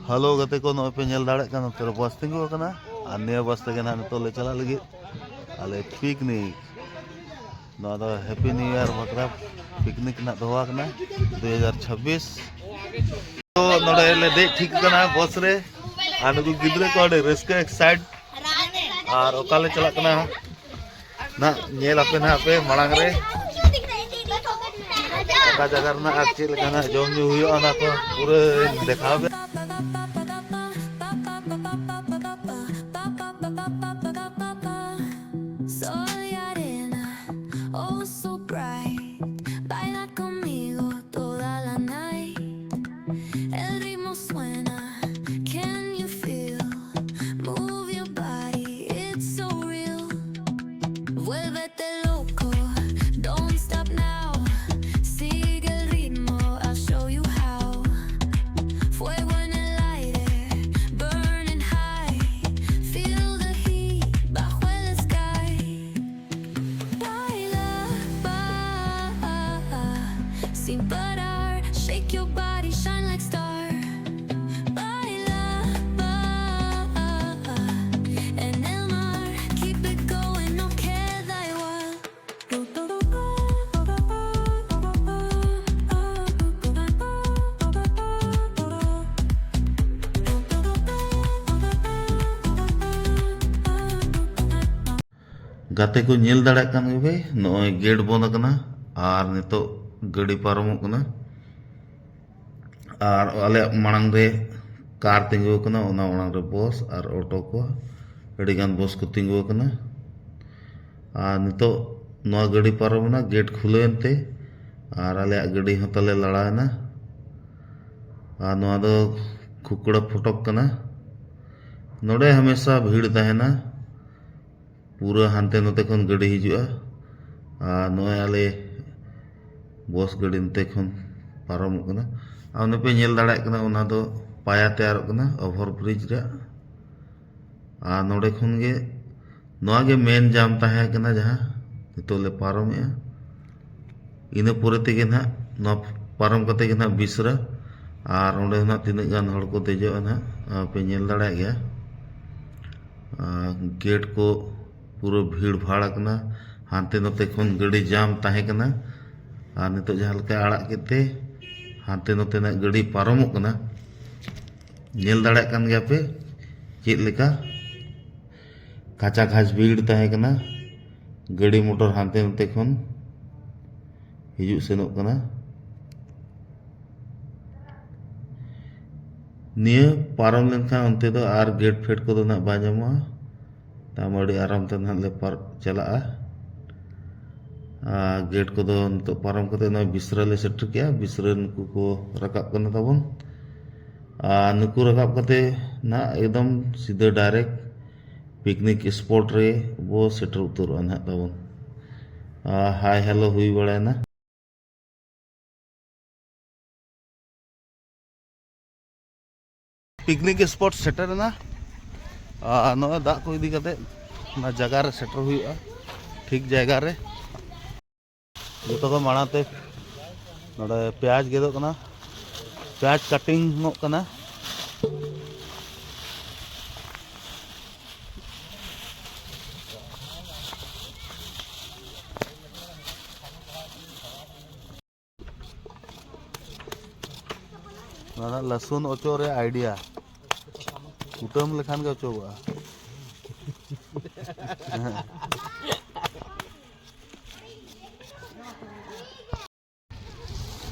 Hello गते को नॉय पे नेल दाड़े का नोते बस तिंगु कना और निया बस तक ना तो ले चला लगी आले picnic know the happy new year बकरा पिकनिक ना दोवा कना 2026 तो नोडे ले दे ठीक कना बस रे आने को गिदरे को डे रिस्क एक्साइट और ओकाले चला कना ना नेल अपे ना पे मलांग रे का जगह ना अच्छी लगना जोम जो हुई ना को पूरे दिखावे Sin parar, shake your body, shine like star. Baila, en el mar, keep it going, no queda igual. गाते को नेल दाड़ा कान गे नॉय गेट बंद कना और नितो गड़ी पारमो कना और आले मांग रे कार तिंगु कना ओना मांग रे बस और ऑटो को अड़ीगान बस को तिंगु कना और नितो नवा गड़ी पारमना गेट खुलेनते और आले गड़ी हतले लड़ाना और नवा दो खुकड़ा फटक कना नोडे हमेशा भीड़ तहना पूरा हानते नते खन गड़ी हिजुआ और नोय आले बस गड़ी नते खन पारम कना आउने पे नेल दाड़ा कना ओना दो पाया तैयार कना ओवर ब्रिज रे आ नोडे खन गे नोआ गे मेन जाम ताहे कना जहां नितो ले पारम या इने पूरे तेगे ना नो पारम कते गे ना बिसरा और ओंडे ना तिने गान हड़ को देजो ना पे नेल दाड़ा गया गेट को पूरा भीड़ भाड़ कना हानते नते खन गड़ी जाम ताहे कना और नितो जहां लका आड़ा केते हानते नते ना गड़ी पारमो कना नेल दाड़ा कान गया पे चेद लेका काचा खास भीड़ ताहे कना गड़ी मोटर हानते नते खन हिजु सेनो कना निया पारम लेनखान अंते दो आर गेट फेट को दो ना बाजामा तामड़ी आराम ते ना ले पार चला गेट को दो तो पारम कते ना बिसरा ले सेटर किया बिसरा नुकु को रकाब करना ताबन नुकु रकाब कते ना एकदम सीधे डायरेक्ट पिकनिक स्पॉट रे वो सेटर उतर ना ताबन हाय हेलो हुई बड़ा ना पिकनिक स्पॉट सेटर ना नो दा को इदी कते ना जगह रे सेटर हुआ ठीक जगह रे जो को मानाते नोडे प्याज गेदो कना प्याज कटिंग नो कना ना लहसुन ओचो रे आइडिया कुटम लेखान के ओचोगा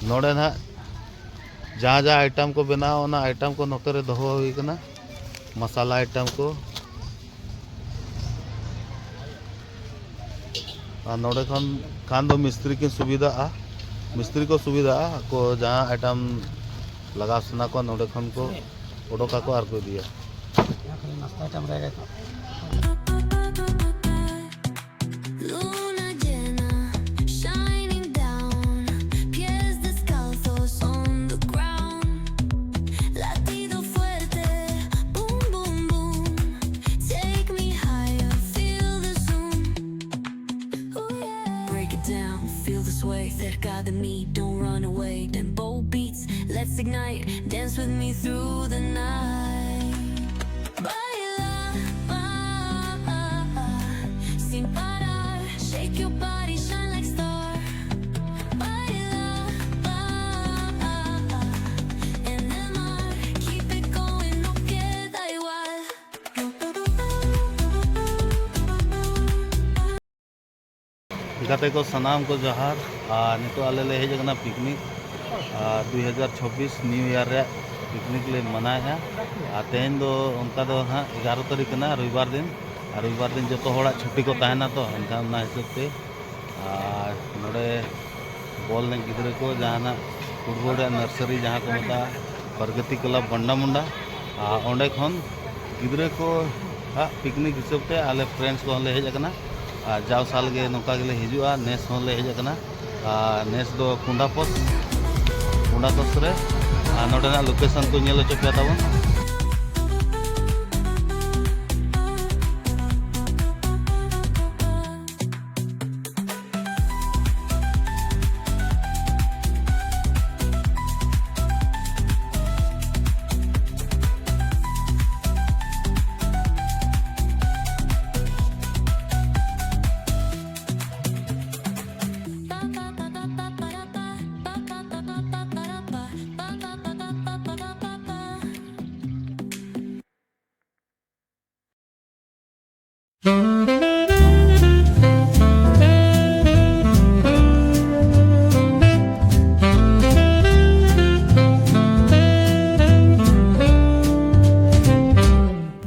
नोडे ना जहाँ जहाँ आइटम को बनाओ ना आइटम को नोते रे दोहो हुई कना मसाला आइटम को नोडे खान दो मिस्त्री की सुविधा मिस्त्री को सुविधा को जहाँ आइटम लगा सुना को नोडे खन को ओडोका को आर को दिया नाश्ता आइटम रहेगा Feel this way, cerca de mí, don't run away. Tempo beats, let's let's ignite. Dance with me through the night. Baila, sin parar. Shake your body, shine like star. Baila, en el mar. Keep it going, no queda igual. गाते को सनाम को जोहार नितो आले ले hedge कना picnic 2026 new year रे picnic ले मनाया तेन दो उनका दो हाँ 11 तारीख ना रविवार दिन जो तो होड़ा छुट्टी को तहना तो इनका ना हिसाब से नोड़े बॉल ने गिद्रे को जहाँ फुटबॉल नर्सरी जहाँ को मता प्रगति क्लब बंडा मुंडा ओंडे खन गिद्रे को पिकनिक हिसाब से आले फ्रेंड्स को ले हेज कना जाव साल के नौका के हिजुआ नेस होले हेजना नेस दो कुंडापोस रे नोडेना लोकेशन को नेलो चोपया ताबन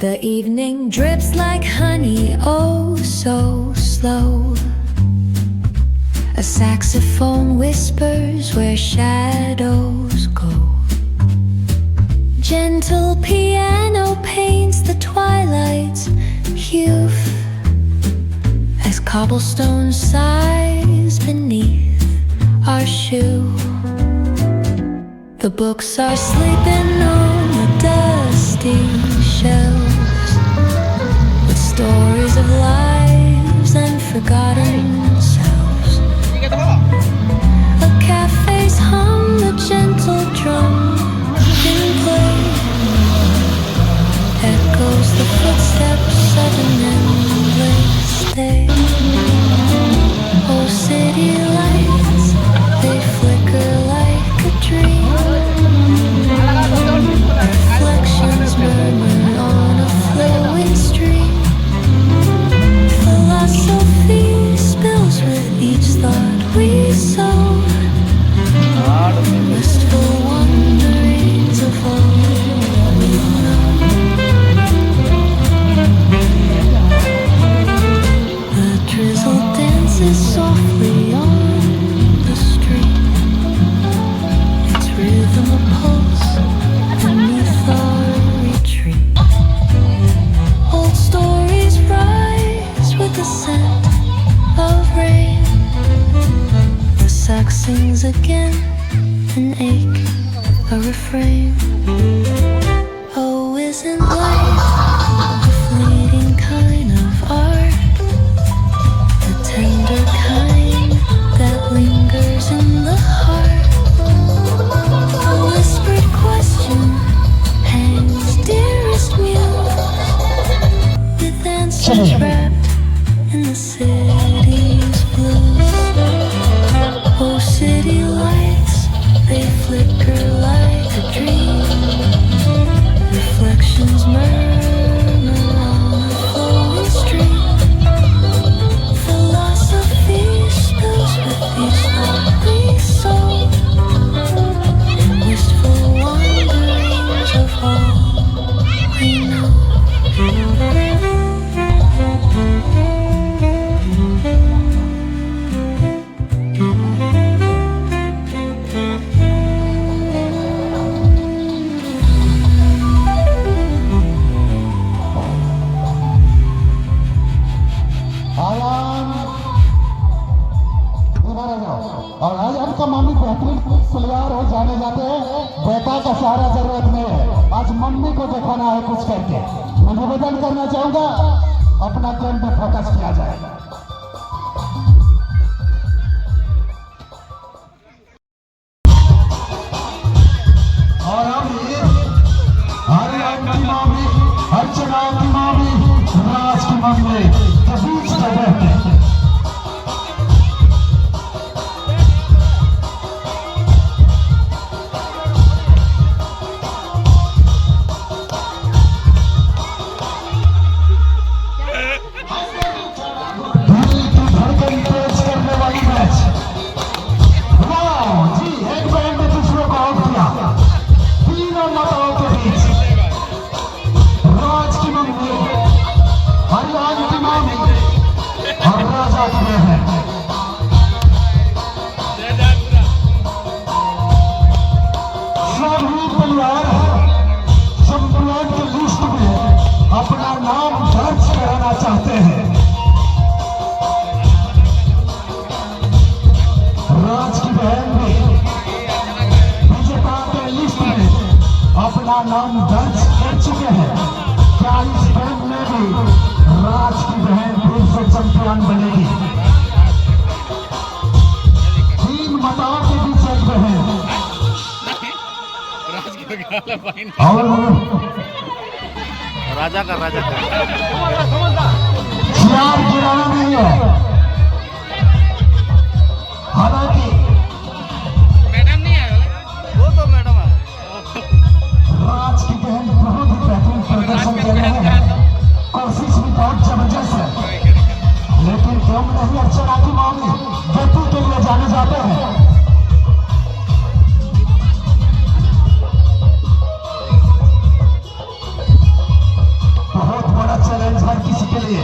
The evening drips like honey, oh so slow. A saxophone whispers where shadows go. Gentle piano paints the twilight's hue as cobblestone sighs beneath our shoe. The books are sleeping on the dusty shelves with stories of lives and forgotten selves. The cafes hum a gentle drum in play. Echoes the footsteps of an endless day. Oh, city lights, they flicker like a dream. Reflections murmur on a flowing stream. Philosophy spills with each thought we sow. Wistful wanderings of all we know. The drizzle dances softly on the street. Its rhythm a pulse beneath our retreat. Old stories rise with the scent of rain. The sax sings again, an ache, a refrain. Oh, isn't life a fleeting kind of art? The tender kind that lingers in the heart. A whispered question hangs dearest mute, with answers wrapped in the city's blues. Oh, city lights, they flicker like a dream. Reflections murmur on a flowing stream. Philosophy spills with each thought we sow. And wistful wanderings of all we know. और आज आपका mummy बेहतरीन सलवार हो जाने जाते हैं। बेटा का सहारा जरूरत नहीं है, आज मम्मी को दिखाना है कुछ करके। मैं निवेदन करना चाहूंगा अपना गेम पे फोकस किया जाए। मामले के बीच जगह है। अपना नाम दर्ज कराना चाहते हैं। राज की बहन भी बीजेपी के लिस्ट में अपना नाम दर्ज कर चुके हैं। क्या इस बैंक में भी राज की बहन फिर से चैंपियन बनेगी? 3 मतों के बीच एक बहन और राजा का यार गिराना नहीं है। हालांकि मैडम नहीं आए, वो तो मैडम है। राज की बहन बहुत ही बेहतरीन प्रदर्शन कर रहे हैं। कोशिश भी बहुत जबरदस्त है, लेकिन क्यों नहीं अर्चना की मामले गति के लिए जाने जाते हैं। बहुत बड़ा चैलेंज हर किसी के लिए।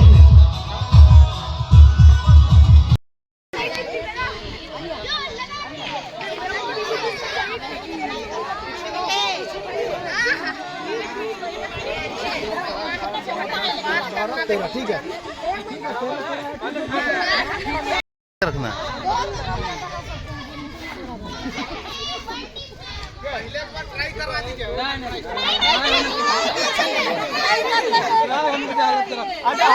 ठीक है रखना ट्राई करवा दीजिए। अच्छा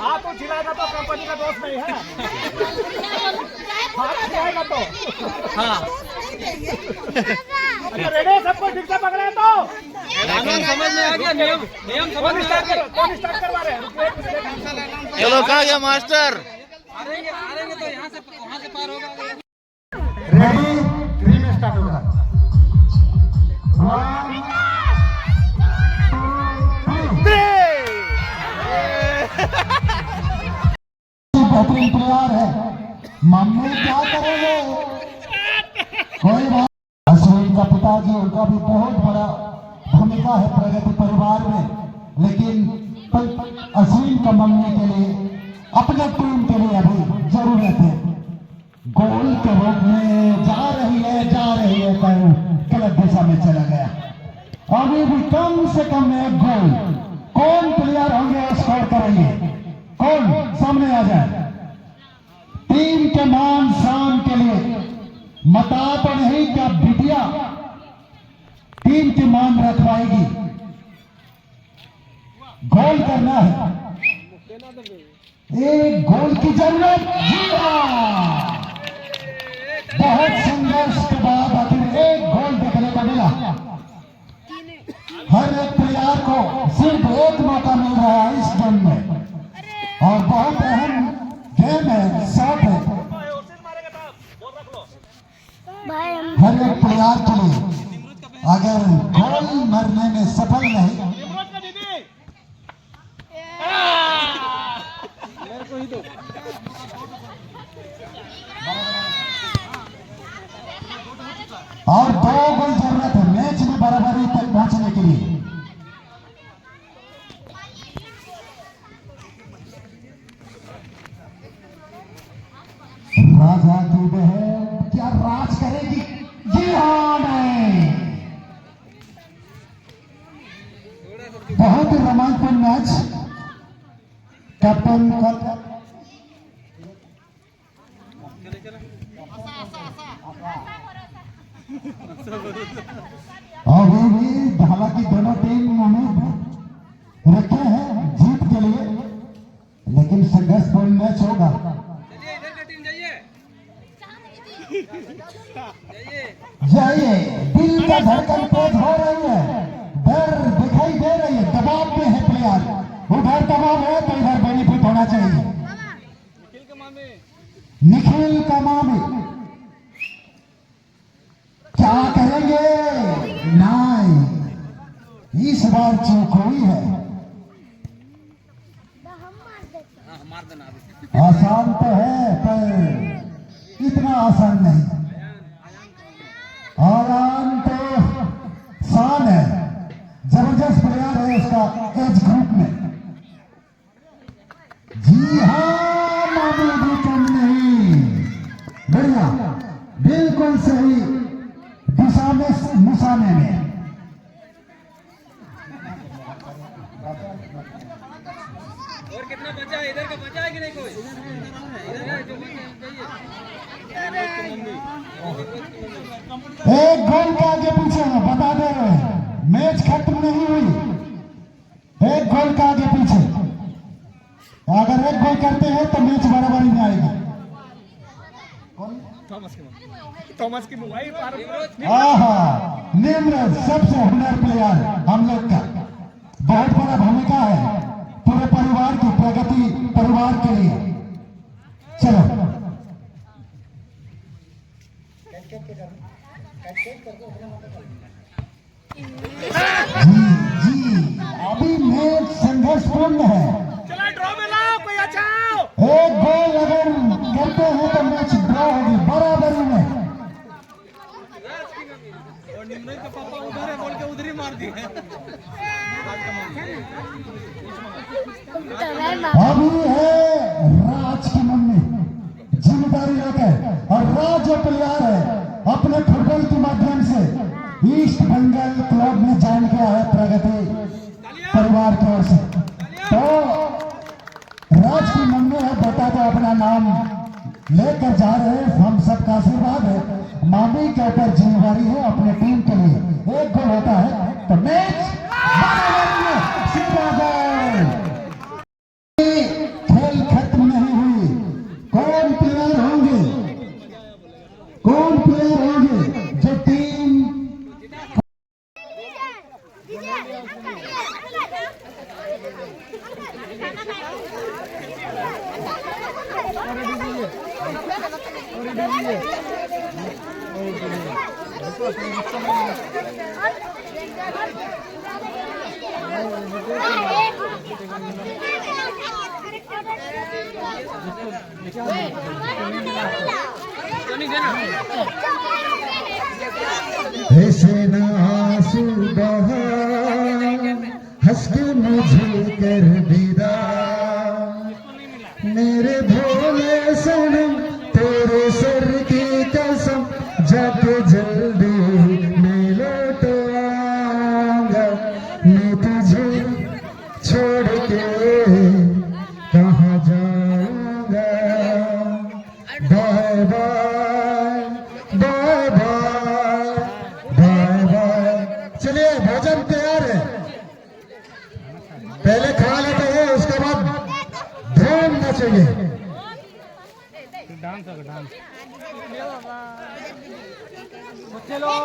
हाँ तो खिलाएगा तो कंपनी का दोस्त नहीं है। हाँ खिलाएगा तो हाँ अच्छा रेडी सबको ठीक से पकड़े तो कानून समझ में आ गया, नियम समझ में आ गया। कौन स्टार्ट करवा रहे हैं? चलो कहाँ गया मास्टर? आएंगे तो यहाँ से वहाँ से पार होगा। रेडी 3 में स्टार्ट होगा। 1 2 3 बेहतरीन प्लेयर है। मम्मी क्या करेंगे? कोई बात। अश्विन का पिताजी, उनका भी बहुत बड़ा भूमिका है प्रगति परिवार में, लेकिन अश्विन का मम्मी के लिए, अपने टीम के लिए अभी जरूरत है। गोल के रूप में जा रही है पर गलत दिशा में चला गया। अभी भी कम से कम एक गोल। कौन प्लेयर होंगे स्कोर करेंगे? कौन सामने आ जाए? टीम के मान शान के लिए मता तो नहीं, क्या बिटिया टीम की मान रखवाएगी? गोल करना है, एक गोल की जरूरत। जी हाँ, बहुत संघर्ष के बाद आखिर एक गोल देखने को मिला। हर एक प्लेयर को सिर्फ एक मौका मिल रहा है इस गेम में, और बहुत अहम गेम है, शॉट है। हर एक प्लेयर के लिए अगर गोल मारने में सफल नहीं, और 2 गोल जरूरत है मैच में बराबरी तक पहुंचने के लिए। राजा की बहन क्या राज करेगी? जी हाँ नहीं। बहुत ही रोमांचपूर्ण मैच। कैप्टन अभी भी हालांकि दोनों टीम उम्मीद रखे हैं जीत के लिए, लेकिन संघर्षपूर्ण मैच होगा। जाइए, दिल का धड़कन तेज हो रही है, डर दिखाई दे रही है, दबाव में है प्लेयर। उधर दबाव है तो इधर होना चाहिए। निखिल का मामी क्या करेंगे? नहीं, इस बार चूक हुई है। आसान तो है पर इतना आसान नहीं। आराम तो शान है, जबरदस्त प्लेयर है उसका एज ग्रुप में। जी हाँ मामी भी कम नहीं, बढ़िया, बिल्कुल सही दिशा में निशाने में। और कितना बचा है? इधर का बचा है कि नहीं कोई? इधर है जो एक गोल के आगे पीछे है, बता दे रहे हैं, मैच खत्म नहीं हुई। एक गोल के आगे पीछे, अगर एक गोल करते हैं तो मैच बराबरी में आएगी। थॉमस की मोबाइल पार निम्र सबसे हुनर प्लेयर हम लोग का, बहुत बड़ा भूमिका है पूरे परिवार की प्रगति, परिवार के लिए। चलो जी, अभी मैच संघर्षपूर्ण है। चला ड्रॉ में लाओ कोई अच्छा। एक गोल अगर करते हैं तो मैच ड्रॉ होगी बराबरी में। और निम्न का पापा उधर है बोल के उधर ही मार दी है। अभी है राज की मम्मी जिम्मेदारी लेकर, और राज जो प्लेयर है अपने फुटबॉल के माध्यम से ईस्ट बंगाल क्लब में ज्वाइन किया है प्रगति परिवार की ओर से। तो राज की मम्मी है, बता दो अपना नाम लेकर जा रहे हैं। हम सबका आशीर्वाद है, मामी के ऊपर जिम्मेदारी है अपने टीम के लिए। एक गोल होता है तो मैच सीधा गोल। खेल खत्म नहीं हुई। कौन प्लेयर होंगे, कौन प्लेयर होंगे जो टीम ऐसे न आंसू बहा, हंस के मुझे कर विदा, मेरे भोले सनम तेरे सर की कसम, जाके जल्दी मैं लौट आऊंगा, मैं तुझे छोड़ के कहाँ जाऊंगा। Bye bye bye bye bye bye. चलिए भोजन तैयार है, पहले खा लेते हैं उसके बाद धूम नचेंगे। डांस होगा डांस। बच्चे लोग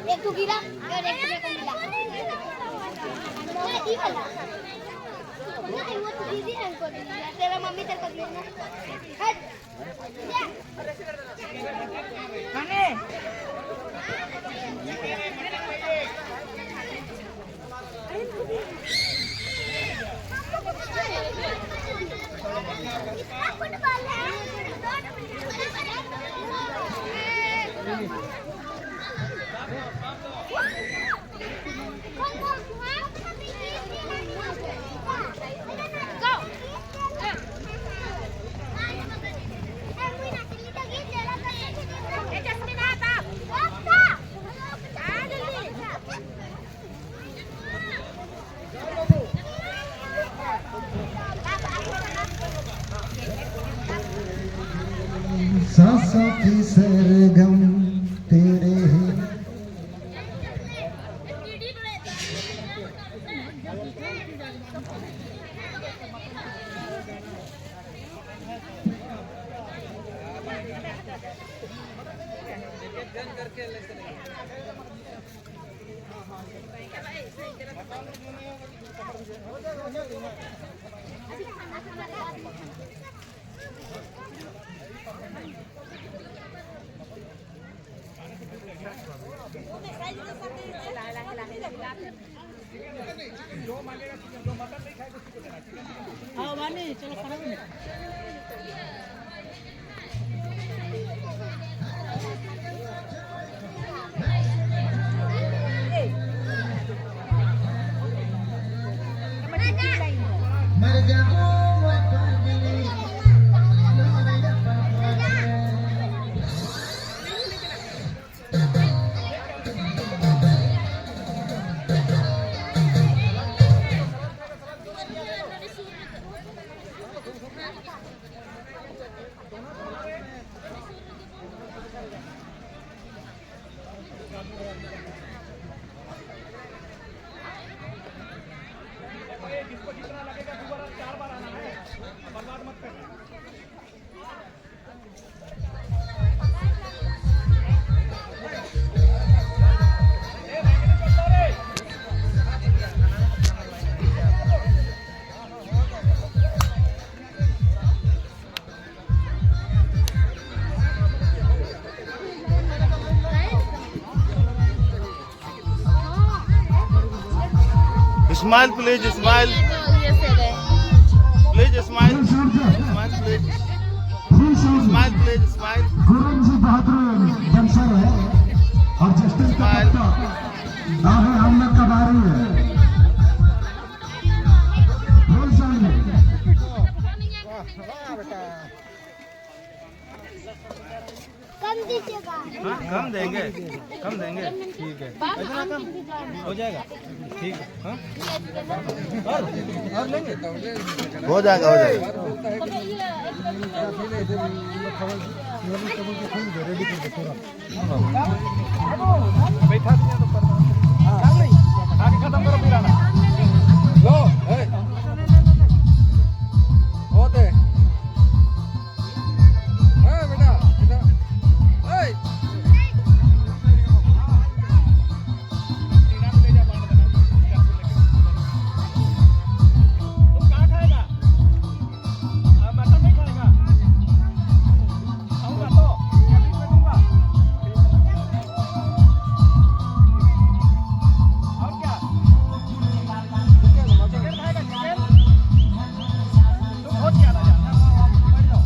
एक तो गिरा और एक को मिला। नहीं वाला नहीं, वो तो दीदी है उनको दिया, तेरा मम्मी तेरे को दिया ना। हट खाने फुटबॉल है। सांसों की सरगम तेरे ही जिसको जितना लगेगा 2 बार 4 बार आना है, बर्बाद मत करना। Smile please, smile please, smile smile please, smile please, smile. गुरु जी बहादुर बंसर है और जस्टिस का आगे हम लोग का बारी है। बोल सामने कम दीजिएगा। हाँ, कम देंगे, कम देंगे। ठीक है, इतना कम हो जाएगा। ठीक है, हाँ? और लेंगे हो जाएगा, हो जाएगा। बैठा दिया तो पर आगे खत्म करो फिर आना। लो होते बेटा बेटा तुम कहाँ खाएगा? मटन नहीं खाएगा? आऊंगा तो क्या बीच में दूंगा। और क्या चिकन खाएगा? चिकन तुम बहुत ज्यादा बैठ जाओ।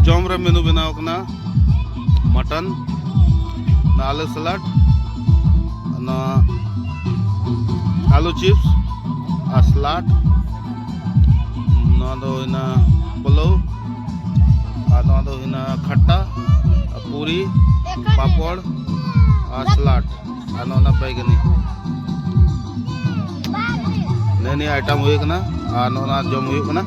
जम रे मेनू बनाव कना मटन ना आलू सलाद ना आलू चिप्स आ सलाद ना दो इना पुलाव आ ना दो इना खट्टा आ पूरी पापड़ आ सलाद आ ना बैगनी नई नई आइटम हुई कना आ ना जम हुई कना।